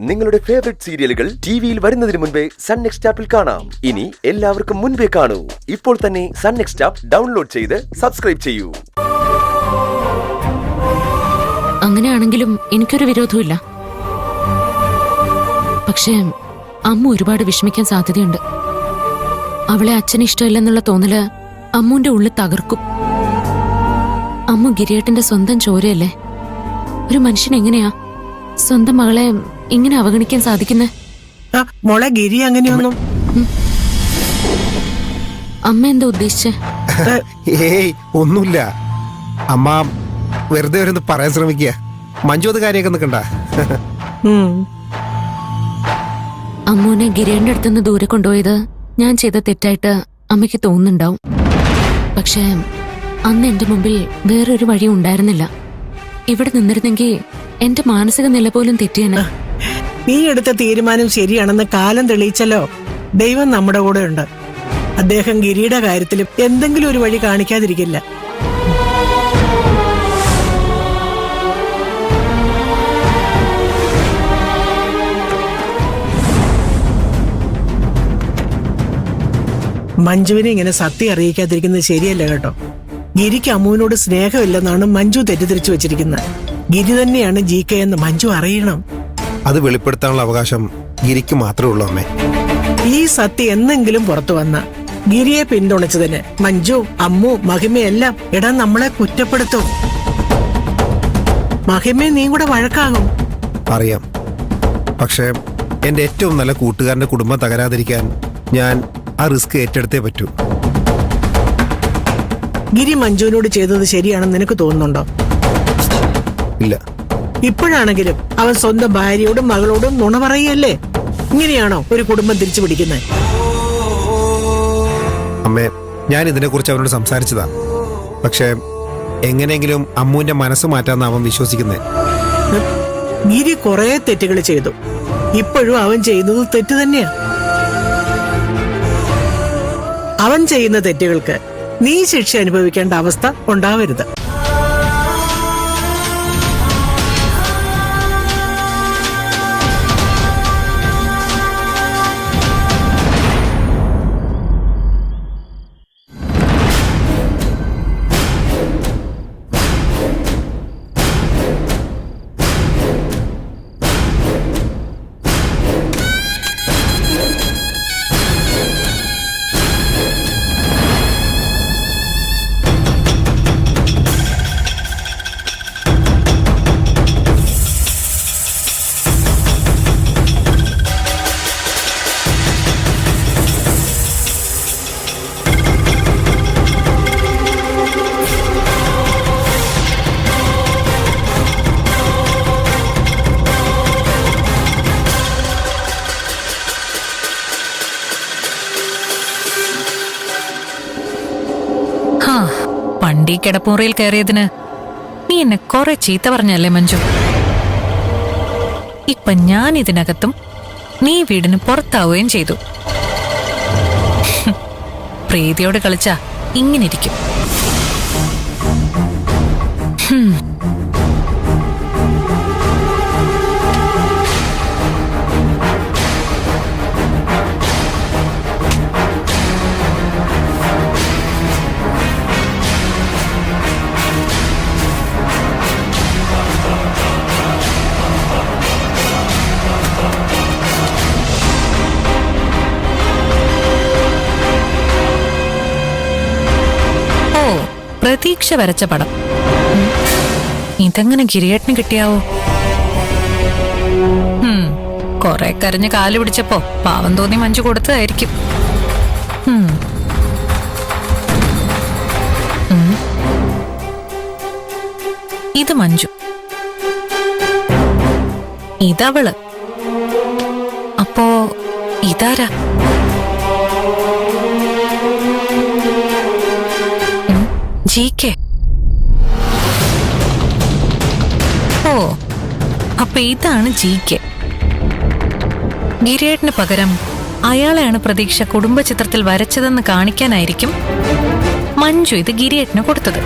നിങ്ങളുടെ ഫേവറേറ്റ് സീരിയലുകൾ ടിവിയിൽ വരുന്നതിന് മുൻപേ സൺ നെക്സ്റ്റ് ആപ്പിൽ കാണാം. ഇനി എല്ലാവർക്കും മുൻപേ കാണൂ. ഇപ്പോൾ തന്നെ സൺ നെക്സ്റ്റ് ആപ്പ് ഡൗൺലോഡ് ചെയ്ത് സബ്സ്ക്രൈബ് ചെയ്യൂ. അങ്ങനെയാണെങ്കിലും എനിക്കൊരു വിരോധമില്ല. പക്ഷേ അമ്മ ഒരുപാട് വിഷമിക്കാൻ സാധ്യതയുണ്ട്. അവളെ അച്ഛന് ഇഷ്ടമില്ലെന്നുള്ള തോന്നല് അമ്മുവിന്റെ ഉള്ളിൽ തകർക്കും. അമ്മു ഗിരിയേട്ടന്റെ സ്വന്തം ചോരയല്ലേ. ഒരു മനുഷ്യൻ എങ്ങനെയാ സ്വന്തം മകളെ ഇങ്ങനെ അവഗണിക്കാൻ സാധിക്കുന്നേ? മോളെ ഗിരി അങ്ങനെയൊന്നും. അമ്മ എന്താ ഉദ്ദേശിച്ചേ? ഏയ് ഒന്നുമില്ല അമ്മ, വെറുതെ ഒരു പറയാൻ ശ്രമിക്കുക. മഞ്ജു അത് കാര്യമൊക്കെ നിൽക്കണ്ട. അമ്മുവിനെ ഗിരിയേട്ടന്റെ അടുത്തുനിന്ന് ദൂരെ കൊണ്ടുപോയത് ഞാൻ ചെയ്ത തെറ്റായിട്ട് അമ്മയ്ക്ക് തോന്നുന്നുണ്ടാവും. പക്ഷേ അന്ന് എന്റെ മുമ്പിൽ വേറൊരു വഴി ഉണ്ടായിരുന്നില്ല. ഇവിടെ നിന്നിരുന്നെങ്കിൽ എന്റെ മാനസിക നില പോലും തെറ്റിയാണ്. നീ എടുത്ത തീരുമാനം ശരിയാണെന്ന് കാലം തെളിയിച്ചല്ലോ. ദൈവം നമ്മുടെ കൂടെ ഉണ്ട്. അദ്ദേഹം ഗിരിയുടെ കാര്യത്തിലും എന്തെങ്കിലും ഒരു വഴി കാണിക്കാതിരിക്കില്ല. മഞ്ജുവിനെ ഇങ്ങനെ സത്യം അറിയിക്കാതിരിക്കുന്നത് ശരിയല്ല കേട്ടോ. ഗിരിക്ക് അമ്മുവിനോട് സ്നേഹമില്ലെന്നാണ് മഞ്ജു തെറ്റിദ്ധരിച്ചു വെച്ചിരിക്കുന്നത്. ഗിരി തന്നെയാണ് GK എന്ന് മഞ്ജു അറിയണം. അത് വെളിപ്പെടുത്താനുള്ള അവകാശം ഗിരിക്ക് മാത്രമേ ഉള്ളൂ അമ്മേ. ഈ സത്യം എന്നെങ്കിലും പുറത്തു വന്ന ഗിരിയെ പിന്തുണച്ചതിന് മഞ്ജു, അമ്മു, മഹിമയെല്ലാം നമ്മളെ കുറ്റപ്പെടുത്തും. മഹിമയെ നീ കൂടെ വഴക്കാകും. അറിയാം. പക്ഷേ എന്റെ ഏറ്റവും നല്ല കൂട്ടുകാരന്റെ കുടുംബം തകരാതിരിക്കാൻ ഞാൻ ആ റിസ്ക് ഏറ്റെടുത്തേ പറ്റൂ. ഗിരി മഞ്ജുവിനോട് ചെയ്തത് ശരിയാണെന്ന് നിനക്ക് തോന്നുന്നുണ്ടോ? ഇല്ല. ഇപ്പോഴാണെങ്കിലും അവൻ സ്വന്തം ഭാര്യയോടും മകളോടും നുണ പറയല്ലേ? ഇങ്ങനെയാണോ ഒരു കുടുംബം തിരിച്ചു പിടിക്കുന്നത്? അമ്മേ, ഞാൻ ഇതിനെക്കുറിച്ച് അവനോട് സംസാരിച്ചതാ. പക്ഷേ എങ്ങനെയെങ്കിലും അമ്മുവിന്റെ മനസ്സ് മാറ്റാന്ന് അവൻ വിശ്വസിക്കുന്നേ. ഗിരി കുറെ തെറ്റുകൾ ചെയ്തു. ഇപ്പോഴും അവൻ ചെയ്യുന്നത് തെറ്റ് തന്നെയാ. അവൻ ചെയ്യുന്ന തെറ്റുകൾക്ക് നീ ശിക്ഷ അനുഭവിക്കേണ്ട അവസ്ഥ ഉണ്ടാവരുത്. പണ്ടീ കിടപ്പുറയിൽ കയറിയതിന് നീ എന്നെ കുറെ ചീത്ത പറഞ്ഞല്ലേ മഞ്ജു? ഇപ്പൊ ഞാൻ ഇതിനകത്തും നീ വീടിന് പുറത്താവുകയും ചെയ്തു. പ്രീതിയോട് കളിച്ചാ ഇങ്ങനിരിക്കും. പ്രതീക്ഷ വരച്ച പടം ഇതെങ്ങനെ ഗിരിയേട്ടന് കിട്ടിയാവോ? കൊറേ കരഞ്ഞ് കാല് പിടിച്ചപ്പോ പാവം തോന്നി മഞ്ജു കൊടുത്തതായിരിക്കും. ഇത് മഞ്ജു, ഇതവള്. അപ്പോ ഇതാരാ? GK. ഓ, അപ്പൊ ഇതാണ് GK. ഗിരിയേട്ടന് പകരം അയാളെയാണ് പ്രതീക്ഷ കുടുംബചിത്രത്തിൽ വരച്ചതെന്ന് കാണിക്കാനായിരിക്കും മഞ്ജു ഇത് ഗിരിയേട്ടന് കൊടുത്തത്.